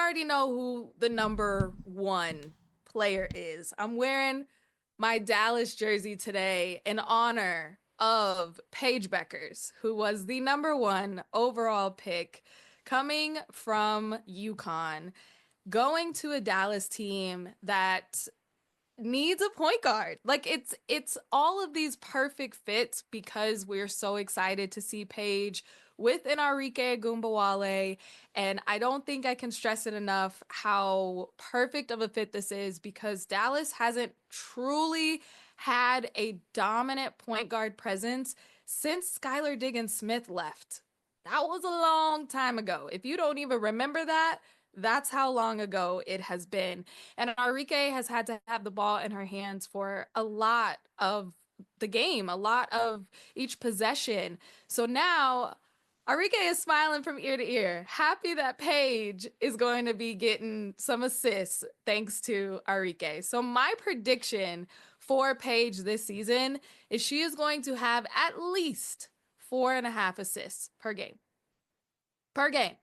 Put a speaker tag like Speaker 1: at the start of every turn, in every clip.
Speaker 1: already know who the number one player is. I'm wearing my Dallas jersey today in honor of Paige Bueckers, who was the number one overall pick coming from UConn, going to a Dallas team that needs a point guard. Like it's all of these perfect fits because we're so excited to see Paige with an Enrique Agumbawale. And I don't think I can stress it enough how perfect of a fit this is because Dallas hasn't truly had a dominant point guard presence since Skylar Diggins-Smith left. That was a long time ago. If you don't even remember that, that's how long ago it has been. And Enrique has had to have the ball in her hands for a lot of the game, a lot of each possession. So now Enrique is smiling from ear to ear, happy that Paige is going to be getting some assists thanks to Enrique. So my prediction for Paige this season is she is going to have at least 4.5 assists per game. Per game.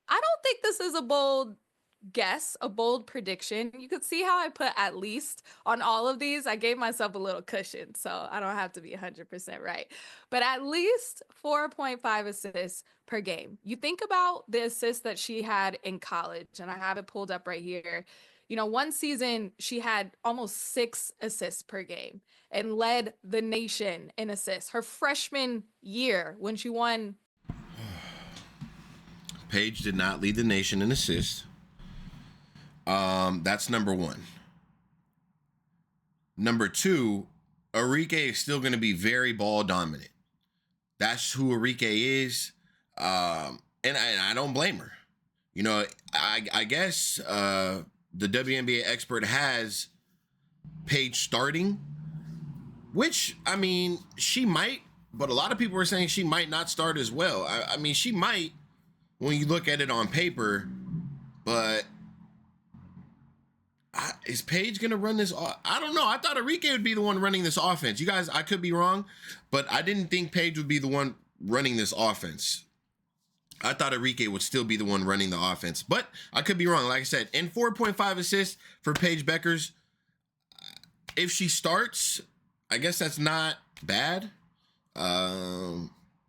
Speaker 1: I don't think this is a bold guess, a bold prediction. You could see how I put at least on all of these. I gave myself a little cushion, so I don't have to be 100% right. But at least 4.5 assists per game. You think about the assists that she had in college, and I have it pulled up right here. You know, one season she had almost 6 assists per game and led the nation in assists. Her freshman year when she won.
Speaker 2: Paige did not lead the nation in assists. That's number one. Number two, Enrique is still going to be very ball dominant. That's who Enrique is. And I don't blame her. You know, I guess the WNBA expert has Paige starting, which, I mean, she might, but a lot of people are saying she might not start as well. I mean, she might when you look at it on paper, but is Paige going to run this? I don't know. I thought Enrique would be the one running this offense. You guys, I could be wrong, but I didn't think Paige would be the one running this offense. I thought Enrique would still be the one running the offense, but I could be wrong. Like I said, and 4.5 assists for Paige Bueckers. If she starts, I guess that's not bad.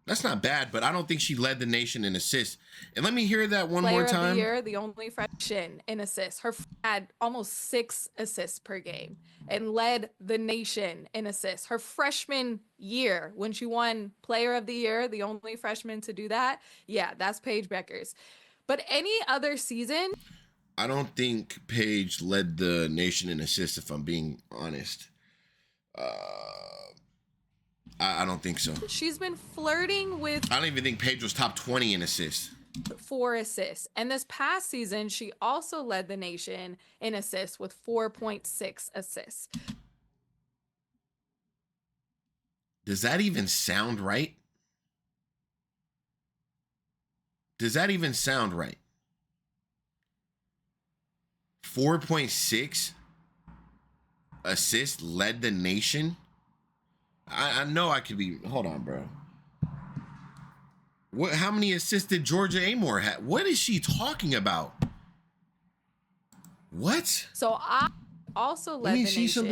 Speaker 2: That's not bad, but I don't think she led the nation in assists. And let me hear that one more time.
Speaker 1: Player of the year, the only freshman in assists. Her had almost 6 assists per game and led the nation in assists. Her freshman year when she won Player of the Year, the only freshman to do that. Yeah, that's Paige Bueckers. But any other season,
Speaker 2: I don't think Paige led the nation in assists, if I'm being honest. I don't think so.
Speaker 1: She's been flirting with.
Speaker 2: I don't even think Paige was top 20 in assists.
Speaker 1: 4 assists. And this past season, she also led the nation in assists with 4.6 assists.
Speaker 2: Does that even sound right? Does that even sound right? 4.6 assists led the nation? I know I could be. Hold on, bro. What? How many assists did Georgia Amoore have? What is she talking about? What?
Speaker 1: So I also led the nation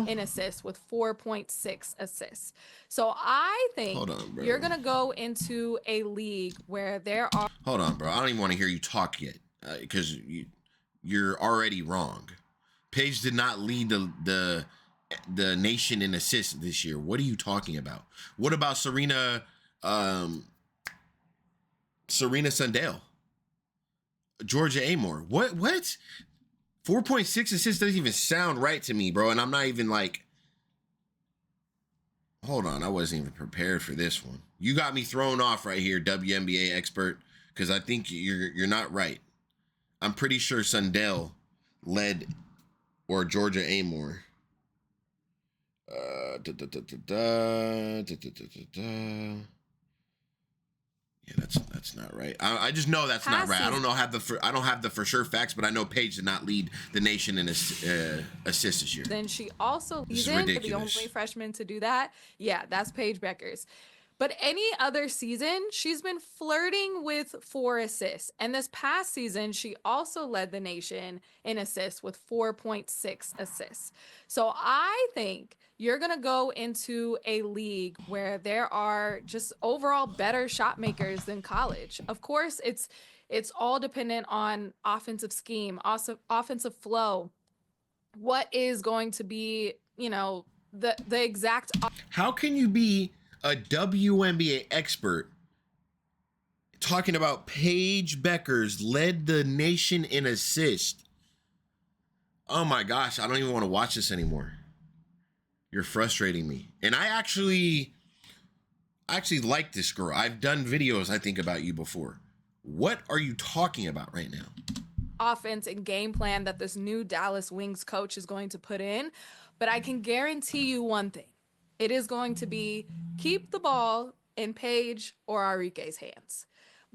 Speaker 1: in assists with 4.6 assists. So I think you're going to go into a league where there are.
Speaker 2: Hold on, bro. I don't even want to hear you talk yet because you're already wrong. Paige did not lead the nation in assists this year. What are you talking about? What about Serena Sundell? Georgia Amoore. What? 4.6 assists doesn't even sound right to me, bro. And I'm not even like, hold on. I wasn't even prepared for this one. You got me thrown off right here, WNBA expert, because I think you're not right. I'm pretty sure Sundell led, or Georgia Amoore. Yeah, that's not right. I just know that's not right. I don't have the for sure facts, but I know Paige did not lead the nation in assists this year.
Speaker 1: Then she also leads the only freshman to do that. Yeah, that's Paige Bueckers. But any other season, she's been flirting with 4 assists. And this past season, she also led the nation in assists with 4.6 assists. So I think you're going to go into a league where there are just overall better shot makers than college. Of course, it's all dependent on offensive scheme, also offensive flow. What is going to be, the exact.
Speaker 2: How can you be a WNBA expert talking about Paige Bueckers led the nation in assist? Oh my gosh, I don't even want to watch this anymore. You're frustrating me. And I actually like this girl. I've done videos, I think, about you before. What are you talking about right now?
Speaker 1: Offense and game plan that this new Dallas Wings coach is going to put in. But I can guarantee you one thing. It is going to be keep the ball in Paige or Arike's hands.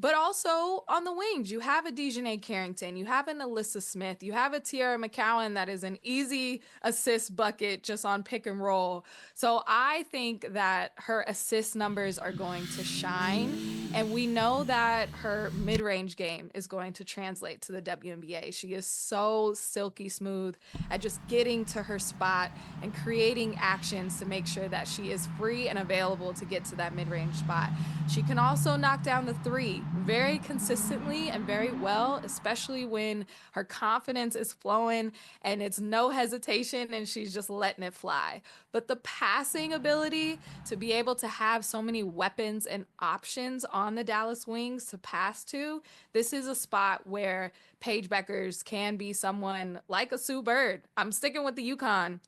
Speaker 1: But also on the wings, you have a Dejanay Carrington, you have an Alyssa Smith, you have a Tiara McCowan that is an easy assist bucket just on pick and roll. So I think that her assist numbers are going to shine. And we know that her mid-range game is going to translate to the WNBA. She is so silky smooth at just getting to her spot and creating actions to make sure that she is free and available to get to that mid-range spot. She can also knock down the three very consistently and very well, especially when her confidence is flowing and it's no hesitation and she's just letting it fly. But the passing ability to be able to have so many weapons and options on the Dallas Wings to pass to, this is a spot where Paige Bueckers can be someone like a Sue Bird. I'm sticking with the UConn,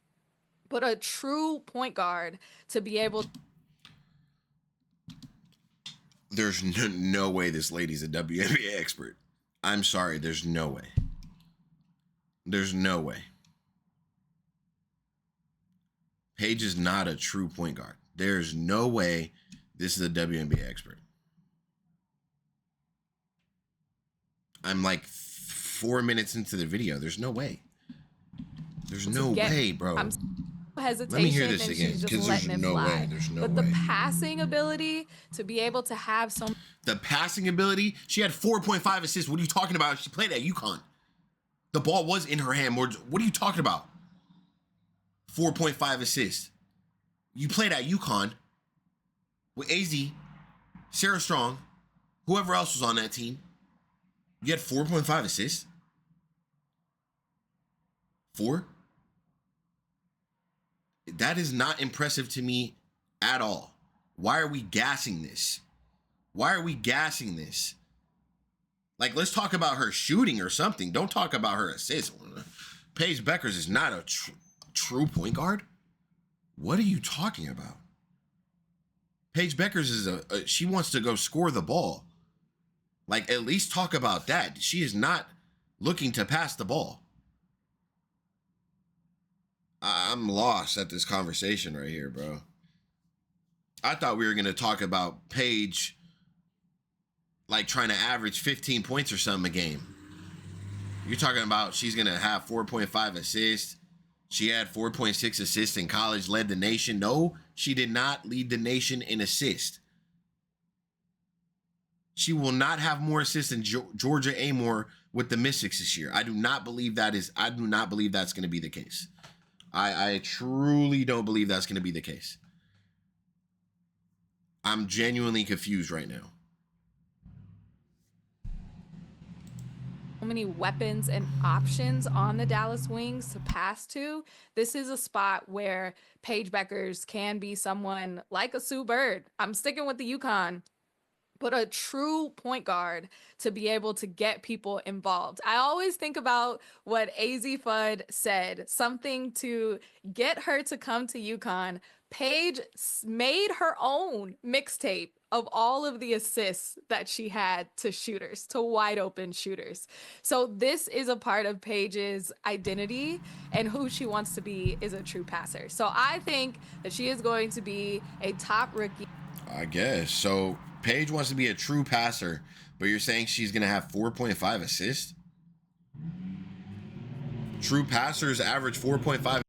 Speaker 1: but a true point guard to be able.
Speaker 2: There's no way this lady's a WNBA expert. I'm sorry, there's no way. There's no way. Paige is not a true point guard. There's no way this is a WNBA expert. I'm like 4 minutes into the video. There's no way. There's no way, bro.
Speaker 1: Hesitation.
Speaker 2: Let me hear this
Speaker 1: and
Speaker 2: again,
Speaker 1: she's just
Speaker 2: because
Speaker 1: letting
Speaker 2: there's
Speaker 1: it
Speaker 2: no
Speaker 1: fly.
Speaker 2: way. There's no
Speaker 1: but
Speaker 2: way.
Speaker 1: the passing ability to be able to have so.
Speaker 2: The passing ability, she had 4.5 assists. What are you talking about? She played at UConn. The ball was in her hand. What are you talking about? 4.5 assists. You played at UConn with AZ, Sarah Strong, whoever else was on that team. You had 4.5 assists? 4? That is not impressive to me at all. Why are we gassing this? Why are we gassing this? Like, let's talk about her shooting or something. Don't talk about her assists. Paige Bueckers is not a true point guard. What are you talking about? Paige Bueckers is she wants to go score the ball. Like, at least talk about that. She is not looking to pass the ball. I'm lost at this conversation right here, bro. I thought we were going to talk about Paige, like, trying to average 15 points or something a game. You're talking about she's going to have 4.5 assists. She had 4.6 assists in college, led the nation. No, she did not lead the nation in assists. She will not have more assists than Georgia Amoore with the Mystics this year. I do not believe that's going to be the case. I truly don't believe that's going to be the case. I'm genuinely confused right now.
Speaker 1: So many weapons and options on the Dallas Wings to pass to. This is a spot where Paige Bueckers can be someone like a Sue Bird. I'm sticking with the UConn. But a true point guard to be able to get people involved. I always think about what AZ Fudd said, something to get her to come to UConn. Paige made her own mixtape of all of the assists that she had to shooters, to wide open shooters. So this is a part of Paige's identity, and who she wants to be is a true passer. So I think that she is going to be a top rookie.
Speaker 2: I guess. So Paige wants to be a true passer, but you're saying she's going to have 4.5 assists? True passers average 4.5.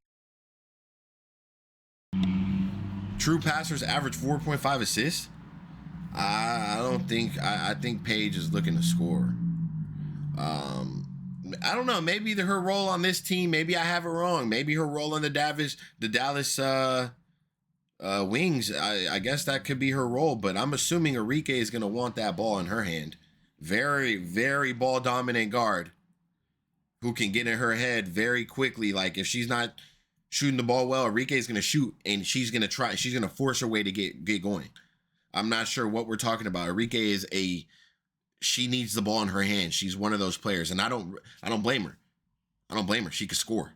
Speaker 2: True passers average 4.5 assists? I don't think. I think Paige is looking to score. I don't know. Maybe her role on this team. Maybe I have it wrong. Maybe her role on the Dallas Wings. I guess that could be her role. But I'm assuming Arike is going to want that ball in her hand. Very, very ball dominant guard who can get in her head very quickly. Like if she's not shooting the ball well, Arike is going to shoot and she's going to try. She's going to force her way to get going. I'm not sure what we're talking about. Arike is she needs the ball in her hand. She's one of those players, and I don't blame her. I don't blame her. She could score.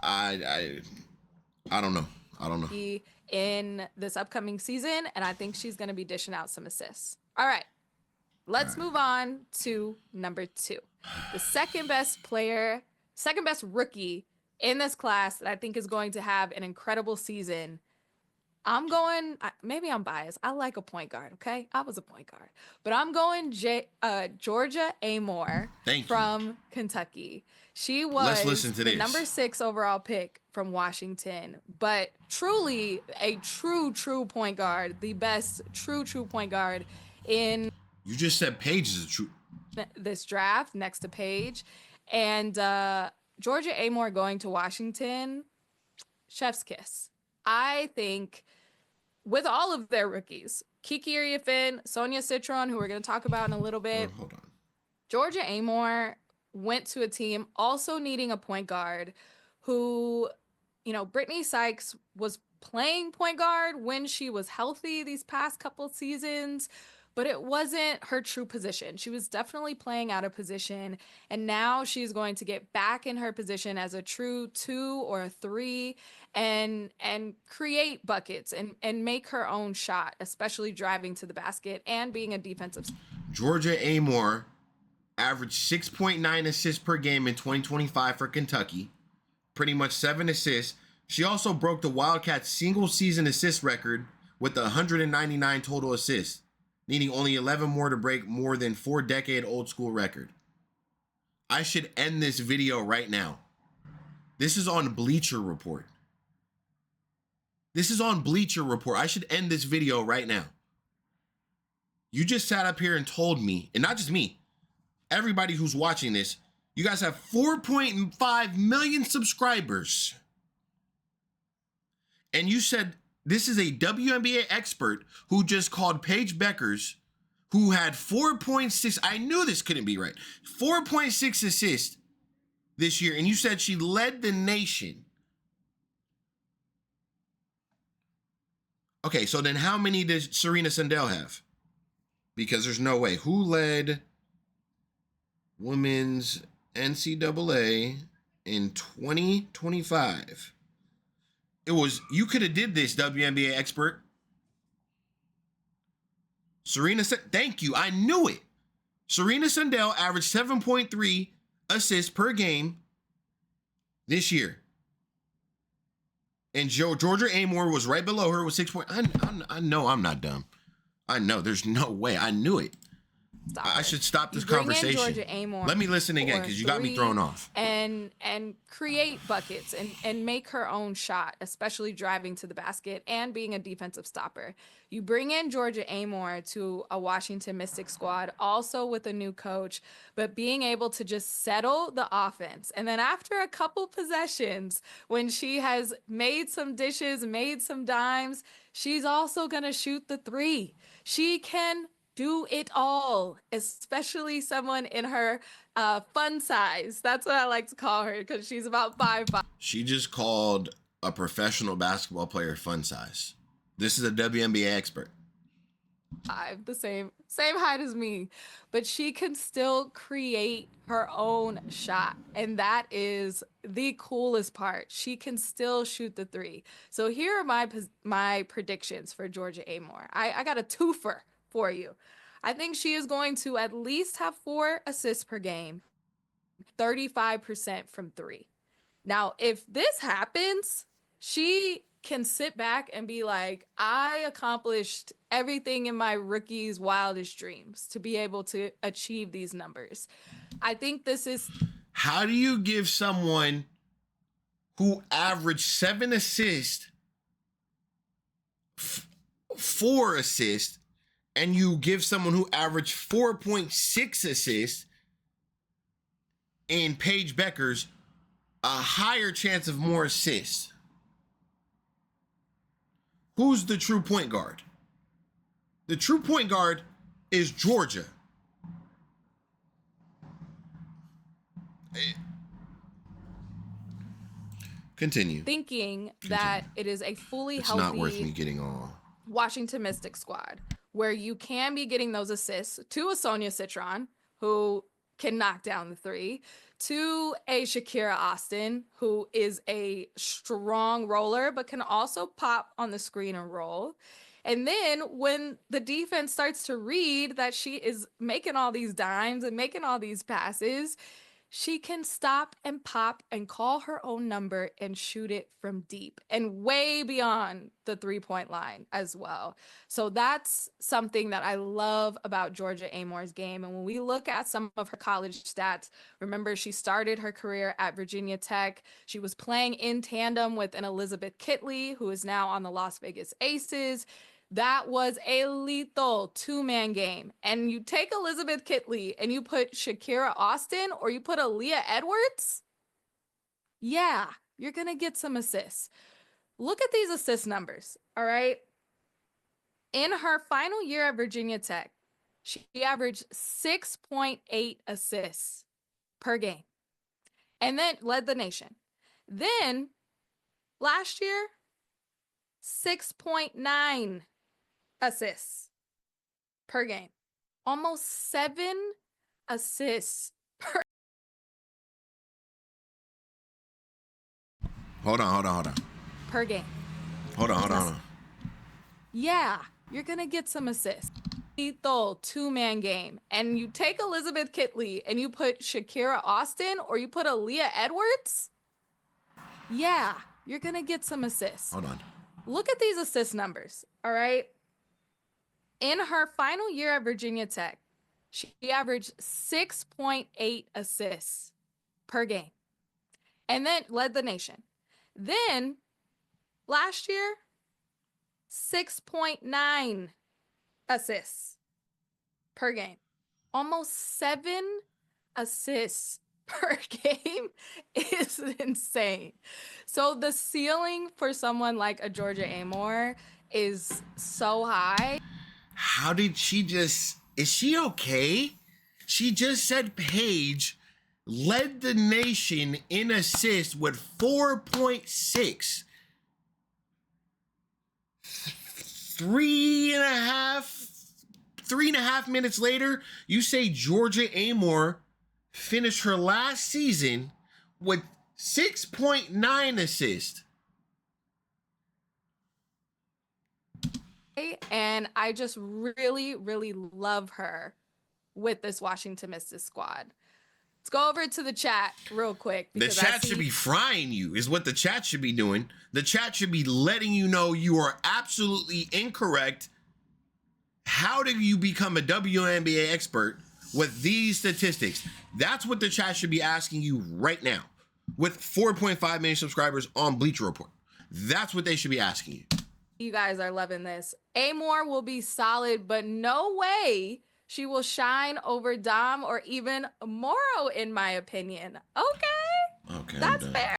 Speaker 2: I don't know. I don't know.
Speaker 1: In this upcoming season, and I think she's going to be dishing out some assists. All right. Let's move on to number 2. The second best rookie in this class that I think is going to have an incredible season. Maybe I'm biased. I like a point guard, okay? I was a point guard. But I'm going Georgia Amoore from Kentucky. She was the number 6 overall pick from Washington, but truly a true point guard, the best true point guard in...
Speaker 2: You just said Paige is a true...
Speaker 1: this draft next to Paige. And Georgia Amoore going to Washington, chef's kiss. I think... with all of their rookies, Kiki Iriafen, Sonia Citron, who we're going to talk about in a little bit.
Speaker 2: Hold on.
Speaker 1: Georgia Amoore went to a team also needing a point guard who, Brittany Sykes was playing point guard when she was healthy these past couple seasons, but it wasn't her true position. She was definitely playing out of position, and now she's going to get back in her position as a true 2 or a 3 and create buckets and make her own shot, especially driving to the basket and being a defensive.
Speaker 2: Georgia Amoore averaged 6.9 assists per game in 2025 for Kentucky, pretty much 7 assists. She also broke the Wildcats single season assist record with 199 total assists, needing only 11 more to break more than 4-decade old school record. I should end this video right now. This is on Bleacher Report. I should end this video right now. You just sat up here and told me, and not just me, everybody who's watching this, you guys have 4.5 million subscribers. And you said this is a WNBA expert who just called Paige Bueckers, who had 4.6, I knew this couldn't be right, 4.6 assists this year, and you said she led the nation. Okay, so then how many does Serena Sandell have? Because there's no way. Who led women's NCAA in 2025? It was, you could have did this, WNBA expert. Thank you, I knew it. Serena Sandell averaged 7.3 assists per game this year. And Georgia Amoore was right below her with 6 points. I know I'm not dumb. I know there's no way. I knew it. I should stop this conversation.
Speaker 1: Georgia Amoore,
Speaker 2: let me listen again because you got me thrown off.
Speaker 1: And create buckets and make her own shot, especially driving to the basket and being a defensive stopper. You bring in Georgia Amoore to a Washington Mystics squad, also with a new coach, but being able to just settle the offense. And then after a couple possessions, when she has made some dishes, made some dimes, she's also going to shoot the 3. She can do it all, especially someone in her fun size. That's what I like to call her because she's about 5'5".
Speaker 2: She just called a professional basketball player fun size. This is a WNBA expert.
Speaker 1: The same height as me, but she can still create her own shot, and that is the coolest part. She can still shoot the 3. So here are my predictions for Georgia Amoore. I got a twofer for you. I think she is going to at least have 4 assists per game, 35% from 3. Now, if this happens, she can sit back and be like, I accomplished everything in my rookie's wildest dreams to be able to achieve these numbers. I think this is...
Speaker 2: How do you give someone who averaged 7 assists, 4 assists, and you give someone who averaged 4.6 assists in Paige Bueckers a higher chance of more assists. Who's the true point guard? The true point guard is Georgia. Continue.
Speaker 1: Thinking that it is a fully
Speaker 2: It's
Speaker 1: healthy
Speaker 2: not worth me getting all.
Speaker 1: Washington Mystic squad where you can be getting those assists to a Sonia Citron, who can knock down the three, to a Shakira Austin, who is a strong roller, but can also pop on the screen and roll. And then when the defense starts to read that she is making all these dimes and making all these passes, she can stop and pop and call her own number and shoot it from deep and way beyond the 3-point line as well. So that's something that I love about Georgia Amoore's game. And when we look at some of her college stats, remember she started her career at Virginia Tech. She was playing in tandem with an Elizabeth Kitley, who is now on the Las Vegas Aces. That was a lethal 2-man game. And you take Elizabeth Kitley and you put Shakira Austin or you put Aaliyah Edwards, yeah, you're going to get some assists. Look at these assist numbers, all right? In her final year at Virginia Tech, she averaged 6.8 assists per game and then led the nation. Then last year, 6.9 assists per game. Almost 7 assists per.
Speaker 2: Hold on.
Speaker 1: Per game.
Speaker 2: Hold on.
Speaker 1: Yeah, you're going to get some assists. Lethal 2-man game. And you take Elizabeth Kitley and you put Shakira Austin or you put Aaliyah Edwards, yeah, you're going to get some assists.
Speaker 2: Hold on.
Speaker 1: Look at these assist numbers, all right? In her final year at Virginia Tech, she averaged 6.8 assists per game and then led the nation. Then last year, 6.9 assists per game. Almost 7 assists per game is insane. So the ceiling for someone like a Georgia Amoore is so high.
Speaker 2: How did she just... Is she okay? She just said Paige led the nation in assists with 4.6. 3.5 minutes later, you say Georgia Amoore finished her last season with 6.9 assists.
Speaker 1: And I just really, really love her with this Washington Mystic squad. Let's go over to the chat real quick.
Speaker 2: The chat should be frying you, is what the chat should be doing. The chat should be letting you know you are absolutely incorrect. How do you become a WNBA expert with these statistics? That's what the chat should be asking you right now. With 4.5 million subscribers on Bleacher Report. That's what they should be asking you.
Speaker 1: You guys are loving this. Amoore will be solid, but no way she will shine over Dom or even Morrow, in my opinion. Okay, that's fair.